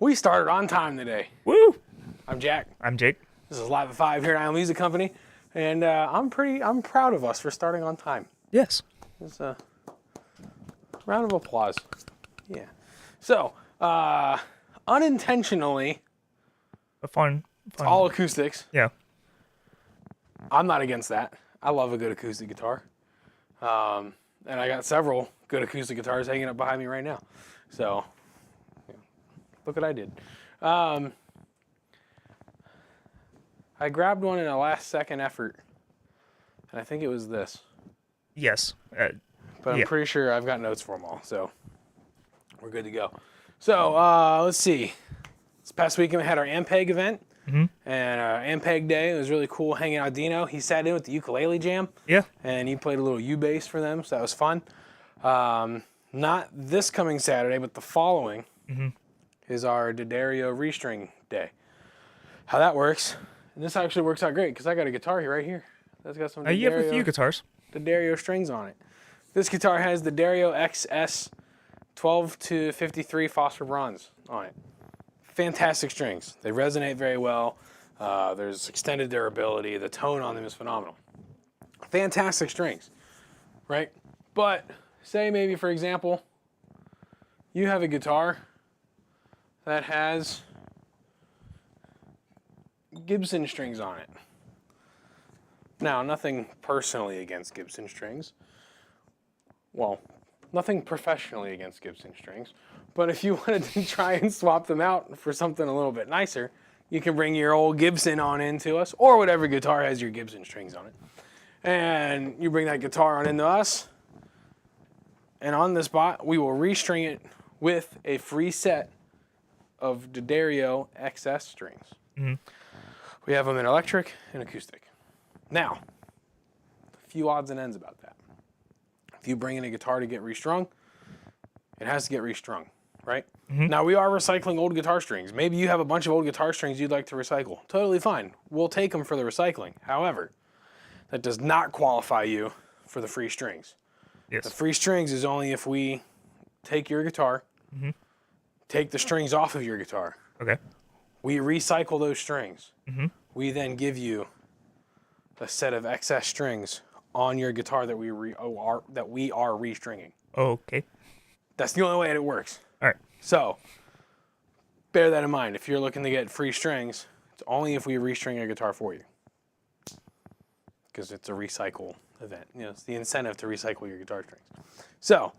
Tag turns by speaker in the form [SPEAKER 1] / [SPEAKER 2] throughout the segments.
[SPEAKER 1] We started on time today.
[SPEAKER 2] Woo!
[SPEAKER 1] I'm Jack.
[SPEAKER 2] I'm Jake.
[SPEAKER 1] This is Live at 5 here at Island Music Company, and I'm proud of us for starting on time.
[SPEAKER 2] Yes.
[SPEAKER 1] It's a round of applause. Yeah. So, unintentionally,
[SPEAKER 2] A fun.
[SPEAKER 1] all acoustics.
[SPEAKER 2] Yeah.
[SPEAKER 1] I'm not against that. I love a good acoustic guitar. And I got several good acoustic guitars hanging up behind me right now. So, look what I did. I grabbed one in a last-second effort, and I think it was this.
[SPEAKER 2] Yes.
[SPEAKER 1] But I'm
[SPEAKER 2] Yeah.
[SPEAKER 1] pretty sure I've got notes for them all, so we're good to go. So, let's see. This past weekend we had our Ampeg event, and Ampeg Day. It was really cool hanging out with Dino. He sat in with the ukulele jam,
[SPEAKER 2] Yeah.
[SPEAKER 1] and he played a little U-bass for them, so that was fun. Not this coming Saturday, but the following is our D'Addario Restring Day. How that works, and this actually works out great because I got a guitar here right here. That's got some
[SPEAKER 2] You have a few guitars.
[SPEAKER 1] D'Addario strings on it. This guitar has the D'Addario XS 12 to 53 phosphor bronze on it. Fantastic strings. They resonate very well. There's extended durability. The tone on them is phenomenal. Fantastic strings, right? But say maybe, for example, you have a guitar that has Gibson strings on it. Now, nothing personally against Gibson strings. Well, nothing professionally against Gibson strings. But if you wanted to try and swap them out for something a little bit nicer, you can bring your old Gibson on into us, or whatever guitar has your Gibson strings on it. And you bring that guitar on into us, and on the spot, we will restring it with a free set of D'Addario XS strings. We have them in electric and acoustic. Now, a few odds and ends about that. If you bring in a guitar to get restrung, it has to get restrung, right? Now, we are recycling old guitar strings. Maybe you have a bunch of old guitar strings you'd like to recycle. Totally fine. We'll take them for the recycling. However, that does not qualify you for the free strings.
[SPEAKER 2] Yes.
[SPEAKER 1] The free strings is only if we take your guitar, take the strings off of your guitar.
[SPEAKER 2] Okay.
[SPEAKER 1] We recycle those strings. We then give you a set of excess strings on your guitar that we are restringing.
[SPEAKER 2] Okay.
[SPEAKER 1] That's the only way it works.
[SPEAKER 2] All right.
[SPEAKER 1] So bear that in mind. If you're looking to get free strings, it's only if we restring a guitar for you, because it's a recycle event. You know, it's the incentive to recycle your guitar strings. So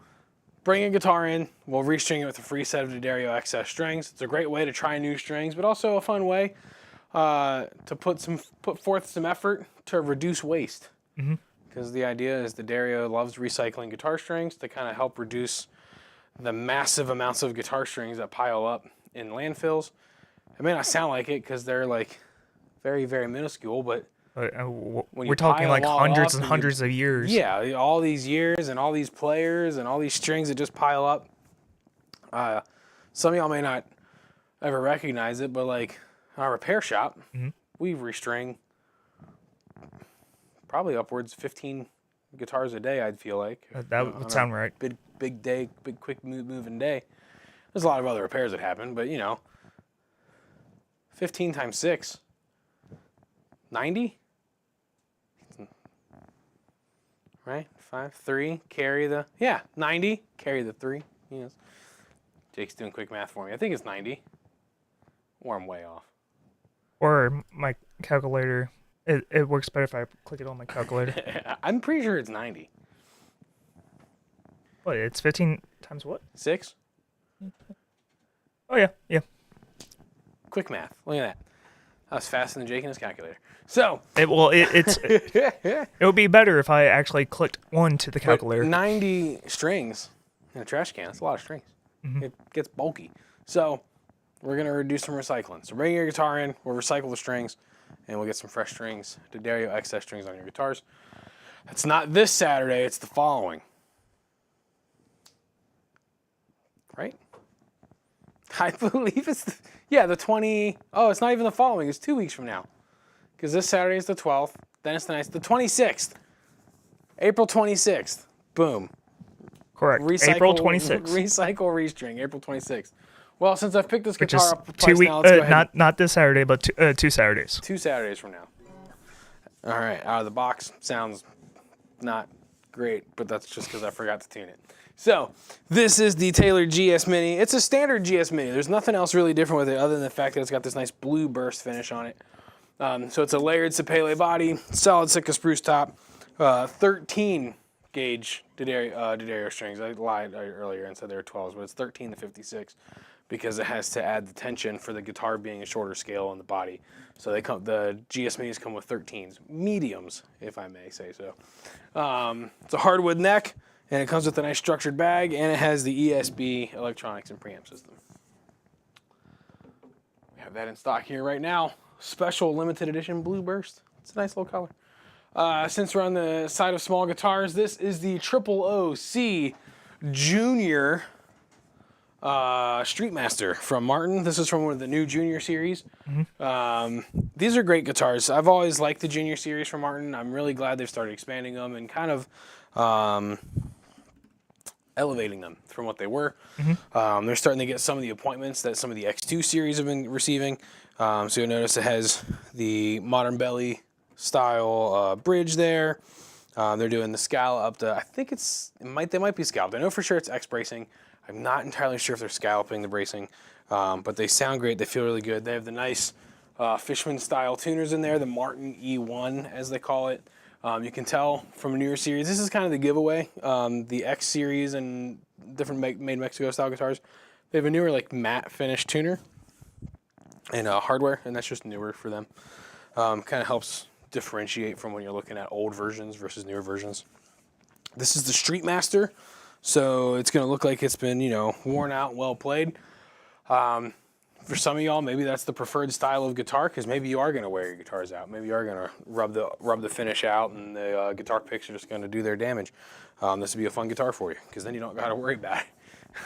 [SPEAKER 1] bring a guitar in. We'll restring it with a free set of D'Addario XS strings. It's a great way to try new strings, but also a fun way to put forth some effort to reduce waste. Because the idea is D'Addario loves recycling guitar strings to kind of help reduce the massive amounts of guitar strings that pile up in landfills. It may not sound like it because they're like very, very minuscule, but
[SPEAKER 2] We're talking like hundreds and hundreds of years.
[SPEAKER 1] Yeah, all these years and all these players and all these strings that just pile up. Some of y'all may not ever recognize it, but like our repair shop, we restring probably upwards 15 guitars a day, I'd feel like.
[SPEAKER 2] That would sound right.
[SPEAKER 1] Big day, big quick moving day. There's a lot of other repairs that happen, but 15 times 6, 90? Right? 5, 3, carry the, 90, carry the 3. Yes. Jake's doing quick math for me. I think it's 90. Or I'm way off.
[SPEAKER 2] Or my calculator. It works better if I click it on my calculator.
[SPEAKER 1] I'm pretty sure it's 90.
[SPEAKER 2] What? It's 15 times what?
[SPEAKER 1] 6?
[SPEAKER 2] Oh, yeah. Yeah.
[SPEAKER 1] Quick math. Look at that. That was faster than Jake and his calculator. So.
[SPEAKER 2] It would be better if I actually clicked one to the calculator.
[SPEAKER 1] 90 strings in a trash can. That's a lot of strings. It gets bulky. So we're going to reduce some recycling. So bring your guitar in. We'll recycle the strings. And we'll get some fresh strings, D'Addario XS strings on your guitars. It's not this Saturday, it's the following. Right? I believe it's, the 20, it's not even the following, it's 2 weeks from now. Because this Saturday is the 12th, then it's the 26th. April 26th, boom.
[SPEAKER 2] Correct.
[SPEAKER 1] Recycle,
[SPEAKER 2] April 26th.
[SPEAKER 1] Recycle Restring, April 26th. Well, since I've picked this
[SPEAKER 2] which
[SPEAKER 1] guitar
[SPEAKER 2] is
[SPEAKER 1] up
[SPEAKER 2] 2
[SPEAKER 1] twice
[SPEAKER 2] weeks.
[SPEAKER 1] now, let's go ahead.
[SPEAKER 2] Not this Saturday, but 2 Saturdays.
[SPEAKER 1] 2 Saturdays from now. All right, out of the box sounds not great, but that's just because I forgot to tune it. So this is the Taylor GS Mini. It's a standard GS Mini. There's nothing else really different with it other than the fact that it's got this nice blue burst finish on it. So it's a layered Sapele body, solid Sitka spruce top, 13 gauge D'Addario strings. I lied earlier and said they were 12s, but it's 13 to 56 because it has to add the tension for the guitar being a shorter scale on the body. So the GS Minis come with 13s, mediums, if I may say so. It's a hardwood neck, and it comes with a nice structured bag, and it has the ESB electronics and preamp system. We have that in stock here right now. Special limited edition blue burst. It's a nice little color. Since we're on the side of small guitars, this is the OOC Junior Streetmaster from Martin. This is from one of the new Junior series. These are great guitars. I've always liked the Junior series from Martin. I'm really glad they've started expanding them and kind of elevating them from what they were. They're starting to get some of the appointments that some of the X2 series have been receiving. So you'll notice it has the modern belly style bridge there. They're doing the scallop up to, I think they might be scalloped. I know for sure it's X bracing. I'm not entirely sure if they're scalloping the bracing, but they sound great. They feel really good. They have the nice Fishman style tuners in there, the Martin E1 as they call it. You can tell from a newer series, this is kind of the giveaway. The X series and different made Mexico style guitars, they have a newer like matte finish tuner and hardware, and that's just newer for them. Kind of helps differentiate from when you're looking at old versions versus newer versions. This is the Streetmaster, so it's going to look like it's been, worn out and well played. For some of y'all, maybe that's the preferred style of guitar, because maybe you are going to wear your guitars out. Maybe you are going to rub the finish out, and the guitar picks are just going to do their damage. This would be a fun guitar for you, because then you don't got to worry about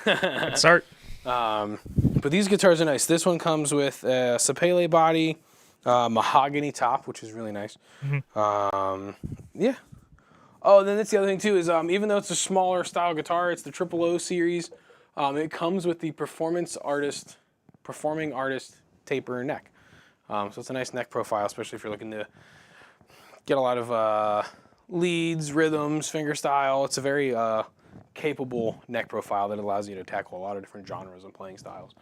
[SPEAKER 1] it.
[SPEAKER 2] Let's start.
[SPEAKER 1] But these guitars are nice. This one comes with a Sapele body, mahogany top, which is really nice. Yeah. Oh, and then that's the other thing too is even though it's a smaller style guitar, it's the OOC series. It comes with the Performing Artist taper neck. So it's a nice neck profile, especially if you're looking to get a lot of leads, rhythms, finger style. It's a very capable neck profile that allows you to tackle a lot of different genres and playing styles.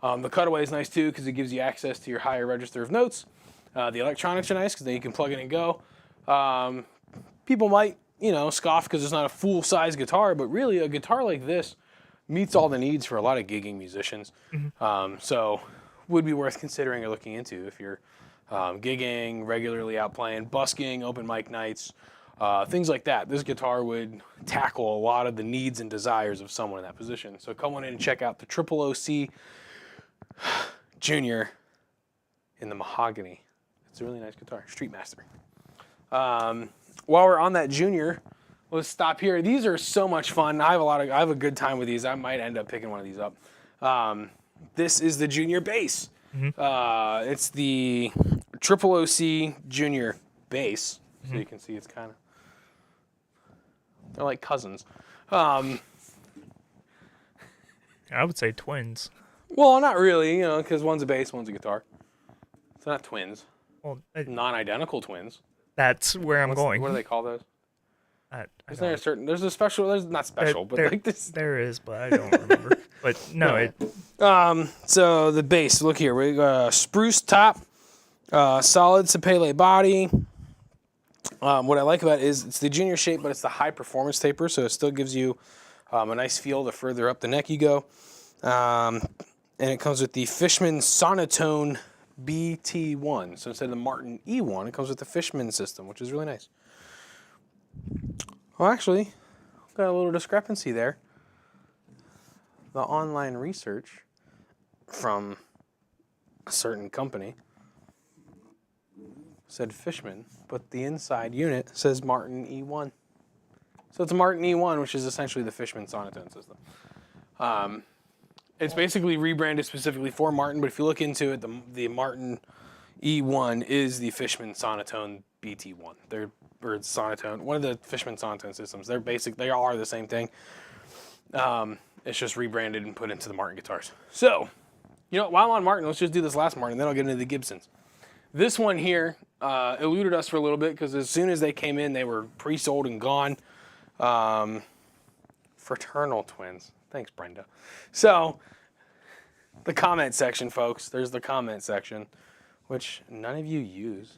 [SPEAKER 1] The cutaway is nice too because it gives you access to your higher register of notes. The electronics are nice because then you can plug in and go. People might, scoff because it's not a full-size guitar, but really a guitar like this meets all the needs for a lot of gigging musicians. So would be worth considering or looking into if you're gigging, regularly out playing, busking, open mic nights, things like that. This guitar would tackle a lot of the needs and desires of someone in that position. So come on in and check out the OOC Junior in the mahogany. It's a really nice guitar, Streetmaster. While we're on that Junior, let's stop here. These are so much fun. I have a good time with these. I might end up picking one of these up. This is the Junior bass. It's the OOC Junior bass. So you can see it's kind of, they're like cousins.
[SPEAKER 2] I would say twins.
[SPEAKER 1] Well, not really, because one's a bass, one's a guitar. It's not twins.
[SPEAKER 2] Well,
[SPEAKER 1] Non-identical twins.
[SPEAKER 2] that's where I'm going.
[SPEAKER 1] What do they call those?
[SPEAKER 2] I
[SPEAKER 1] Isn't there a certain? There's a special. There's not special, but like this.
[SPEAKER 2] There is, but I don't remember. But no,
[SPEAKER 1] So the bass. Look here. We got a spruce top, solid Sapele body. What I like about it is it's the Junior shape, but it's the high performance taper, so it still gives you a nice feel the further up the neck you go. And it comes with the Fishman Sonotone BT1. So instead of the Martin E1, it comes with the Fishman system, which is really nice. Well, actually, got a little discrepancy there. The online research from a certain company said Fishman, but the inside unit says Martin E1. So it's a Martin E1, which is essentially the Fishman Sonotone system. It's basically rebranded specifically for Martin, but if you look into it, the Martin E1 is the Fishman Sonotone BT1. Or Sonotone, one of the Fishman Sonotone systems. They are the same thing. It's just rebranded and put into the Martin guitars. So, you know, while I'm on Martin, let's just do this last Martin, then I'll get into the Gibsons. This one here eluded us for a little bit because as soon as they came in, they were pre-sold and gone. Fraternal twins. Thanks, Brenda. So, the comment section, folks. There's the comment section, which none of you use.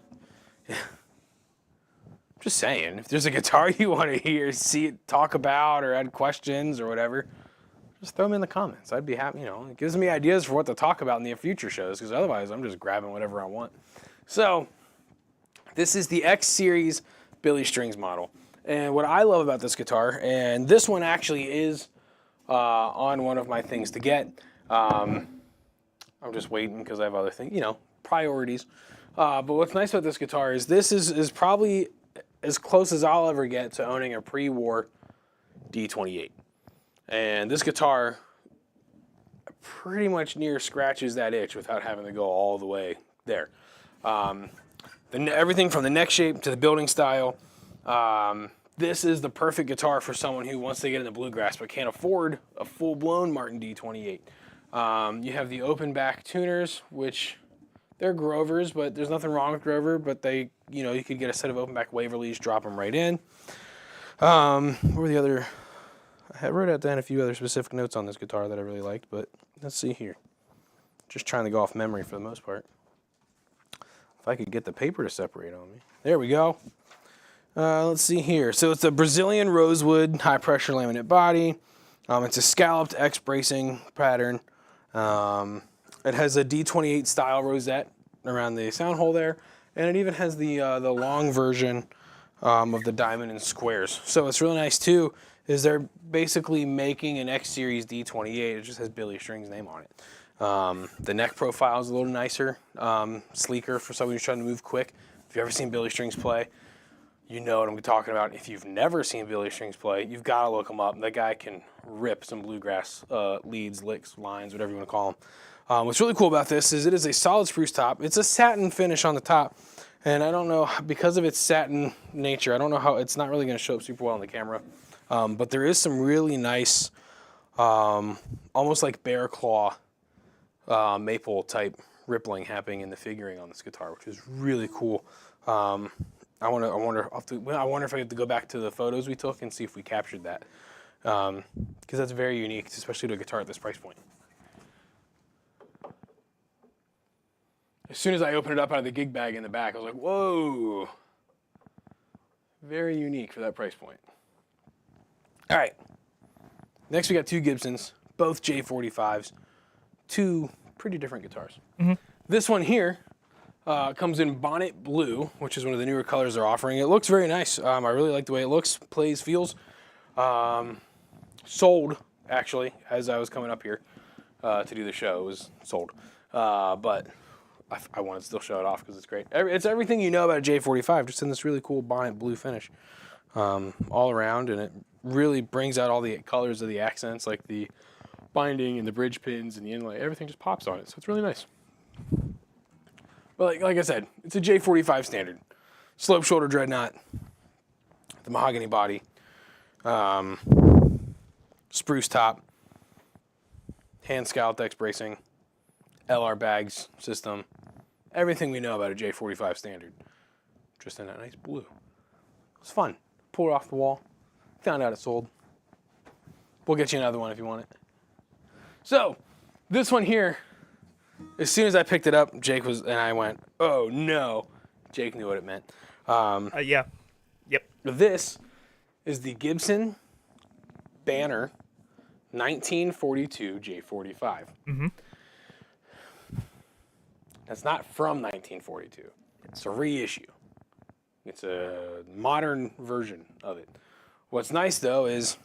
[SPEAKER 1] Just saying, if there's a guitar you want to hear, see it, talk about, or add questions or whatever, just throw them in the comments. I'd be happy, you know, it gives me ideas for what to talk about in the future shows, because otherwise I'm just grabbing whatever I want. So, this is the X Series Billy Strings model. And what I love about this guitar, and this one actually is on one of my things to get. I'm just waiting because I have other things, you know, priorities. But what's nice about this guitar is this is probably as close as I'll ever get to owning a pre-war D28. And this guitar pretty much near scratches that itch without having to go all the way there. Everything from the neck shape to the building style. This is the perfect guitar for someone who wants to get into bluegrass but can't afford a full-blown Martin D28. You have the open back tuners, which they're Grovers, but there's nothing wrong with Grover, but they, you know, you could get a set of open back Waverleys, drop them right in. What were the other, I wrote down a few other specific notes on this guitar that I really liked, but let's see here. Just trying to go off memory for the most part. If I could get the paper to separate on me. There we go. Let's see here. So it's a Brazilian rosewood high pressure laminate body. It's a scalloped X bracing pattern. It has a D28 style rosette around the sound hole there, and it even has the long version of the diamond and squares. So what's really nice too is they're basically making an X Series D28. It just has Billy Strings' name on it. The neck profile is a little nicer, sleeker for someone who's trying to move quick. If you've ever seen Billy Strings play, you know what I'm talking about. If you've never seen Billy Strings play, you've got to look him up. That guy can rip some bluegrass leads, licks, lines, whatever you want to call them. What's really cool about this is it is a solid spruce top. It's a satin finish on the top, and I don't know, because of its satin nature, I don't know how, it's not really going to show up super well on the camera, but there is some really nice, almost like bear claw maple type rippling happening in the figuring on this guitar, which is really cool. I wonder if I have to go back to the photos we took and see if we captured that, because that's very unique, especially to a guitar at this price point. As soon as I opened it up out of the gig bag in the back, I was like, whoa. Very unique for that price point. All right. Next, we got two Gibsons, both J45s, two pretty different guitars. Mm-hmm. This one here comes in Bonnet Blue, which is one of the newer colors they're offering. It looks very nice. I really like the way it looks, plays, feels. Sold, actually, as I was coming up here to do the show. It was sold. But I want to still show it off because it's great. It's everything you know about a J45, just in this really cool bonnet blue finish all around, and it really brings out all the colors of the accents, like the binding and the bridge pins and the inlay. Everything just pops on it, so it's really nice. But like I said, it's a J45 standard. Slope shoulder dreadnought, the mahogany body, spruce top, hand scalloped X bracing, LR bags system, everything we know about a J45 standard, just in that nice blue. It was fun. Pulled it off the wall. Found out it sold. We'll get you another one if you want it. So, this one here, as soon as I picked it up, Jake was, and I went, oh no. Jake knew what it meant.
[SPEAKER 2] Yeah. Yep.
[SPEAKER 1] This is the Gibson Banner 1942 J45.
[SPEAKER 2] Mm-hmm.
[SPEAKER 1] That's not from 1942. It's a reissue. It's a modern version of it. What's nice, though, is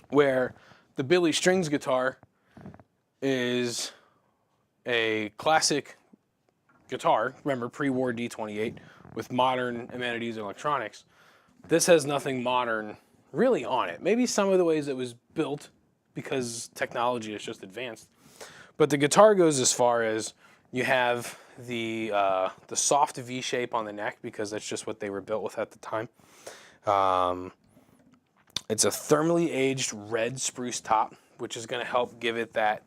[SPEAKER 1] where the Billy Strings guitar is a classic guitar, remember, pre-war D28, with modern amenities and electronics. This has nothing modern really on it. Maybe some of the ways it was built because technology has just advanced. But the guitar goes as far as you have the soft V shape on the neck because that's just what they were built with at the time. It's a thermally aged red spruce top which is going to help give it that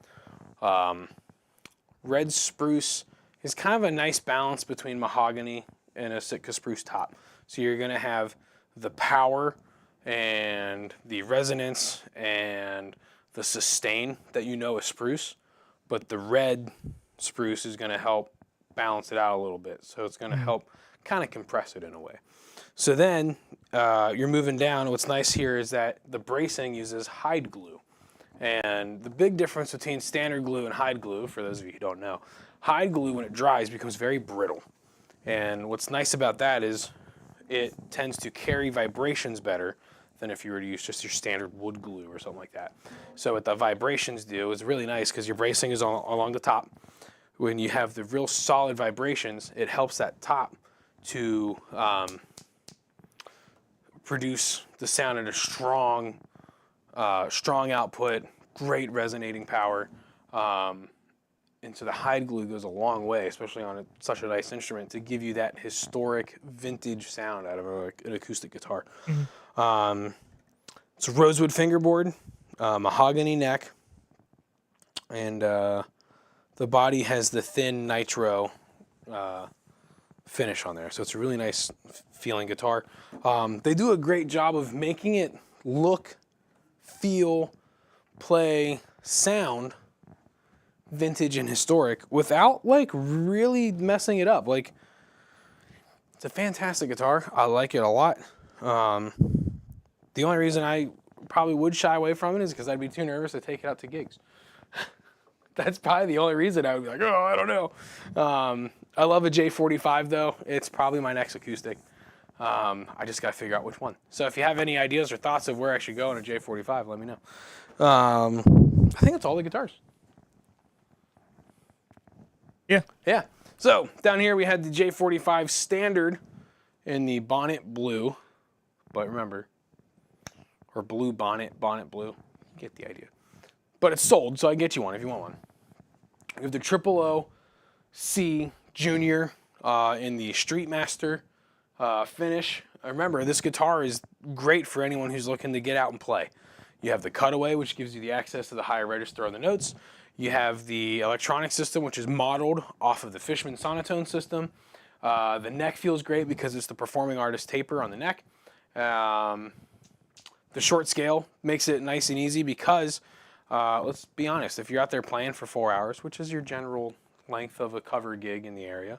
[SPEAKER 1] red spruce. Is kind of a nice balance between mahogany and a Sitka spruce top. So you're going to have the power and the resonance and the sustain that you know is spruce, but the red spruce is going to help balance it out a little bit. So it's going to help kind of compress it in a way. So then you're moving down. What's nice here is that the bracing uses hide glue. And the big difference between standard glue and hide glue, for those of you who don't know, hide glue when it dries becomes very brittle. And what's nice about that is it tends to carry vibrations better than if you were to use just your standard wood glue or something like that. So what the vibrations do is really nice because your bracing is along the top. When you have the real solid vibrations, it helps that top to produce the sound at a strong output, great resonating power. And so the hide glue goes a long way, especially on such a nice instrument, to give you that historic vintage sound out of an acoustic guitar. It's a rosewood fingerboard, mahogany neck, and the body has the thin nitro finish on there. So it's a really nice feeling guitar. They do a great job of making it look, feel, play, sound vintage and historic without like really messing it up. Like, it's a fantastic guitar. I like it a lot. The only reason I probably would shy away from it is because I'd be too nervous to take it out to gigs. That's probably the only reason I would be like, oh, I don't know. I love a J45 though. It's probably my next acoustic. I just got to figure out which one. So if you have any ideas or thoughts of where I should go in a J45, let me know. I think that's all the guitars.
[SPEAKER 2] Yeah.
[SPEAKER 1] Yeah. So down here we had the J45 standard in the bonnet blue, but remember, or blue bonnet, bonnet blue. You get the idea. But it's sold, so I can get you one if you want one. We have the 000C Junior in the Streetmaster finish. Remember, this guitar is great for anyone who's looking to get out and play. You have the cutaway, which gives you the access to the higher register on the notes. You have the electronic system, which is modeled off of the Fishman Sonotone system. The neck feels great because it's the performing artist taper on the neck. The short scale makes it nice and easy because, let's be honest, if you're out there playing for 4 hours, which is your general length of a cover gig in the area,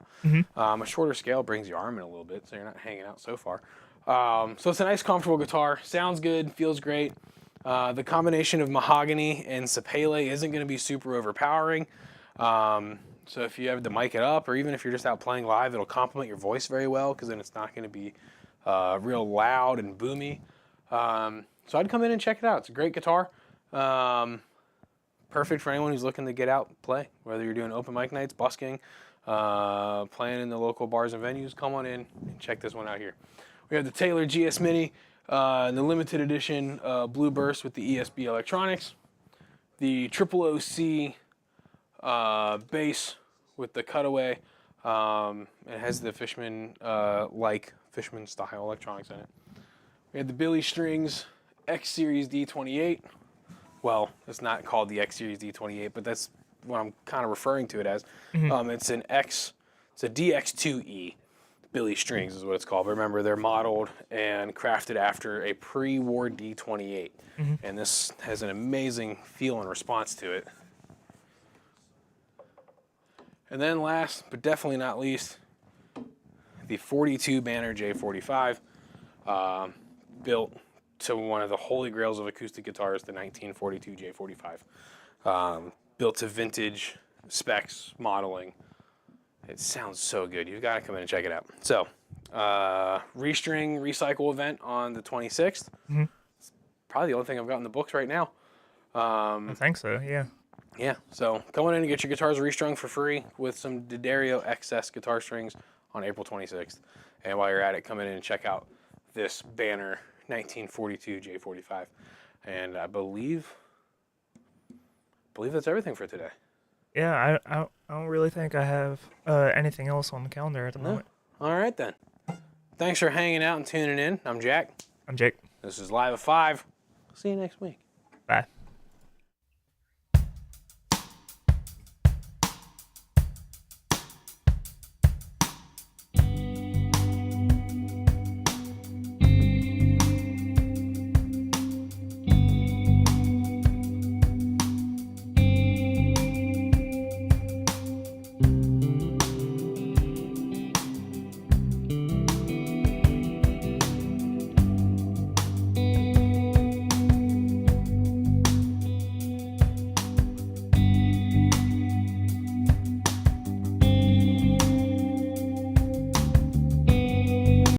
[SPEAKER 1] a shorter scale brings your arm in a little bit, so you're not hanging out so far. So it's a nice, comfortable guitar. Sounds good, feels great. The combination of mahogany and sapele isn't going to be super overpowering. So if you have to mic it up, or even if you're just out playing live, it'll complement your voice very well because then it's not going to be real loud and boomy. So I'd come in and check it out. It's a great guitar. Perfect for anyone who's looking to get out and play. Whether you're doing open mic nights, busking, playing in the local bars and venues, come on in and check this one out here. We have the Taylor GS Mini, the limited edition Blue Burst with the ESB electronics. The 000C bass with the cutaway. It has the Fishman, Fishman style electronics in it. We had the Billy Strings X Series D28. Well, it's not called the X Series D28, but that's what I'm kind of referring to it as. It's a DX2E. Billy Strings is what it's called. But remember, they're modeled and crafted after a pre-war D28. And this has an amazing feel and response to it. And then last, but definitely not least, the 42 Banner J45, built to one of the holy grails of acoustic guitars, the 1942 J45. Built to vintage specs, modeling. It sounds so good. You've got to come in and check it out. So, Restring Recycle event on the 26th. It's probably the only thing I've got in the books right now.
[SPEAKER 2] I think so, yeah.
[SPEAKER 1] Yeah, so come on in and get your guitars restrung for free with some D'Addario XS guitar strings on April 26th. And while you're at it, come in and check out this Banner 1942 J45. And I believe that's everything for today.
[SPEAKER 2] Yeah, I don't really think I have anything else on the calendar at the moment.
[SPEAKER 1] All right, then. Thanks for hanging out and tuning in. I'm Jack.
[SPEAKER 2] I'm Jake.
[SPEAKER 1] This is Live at 5. See you next week.
[SPEAKER 2] Bye.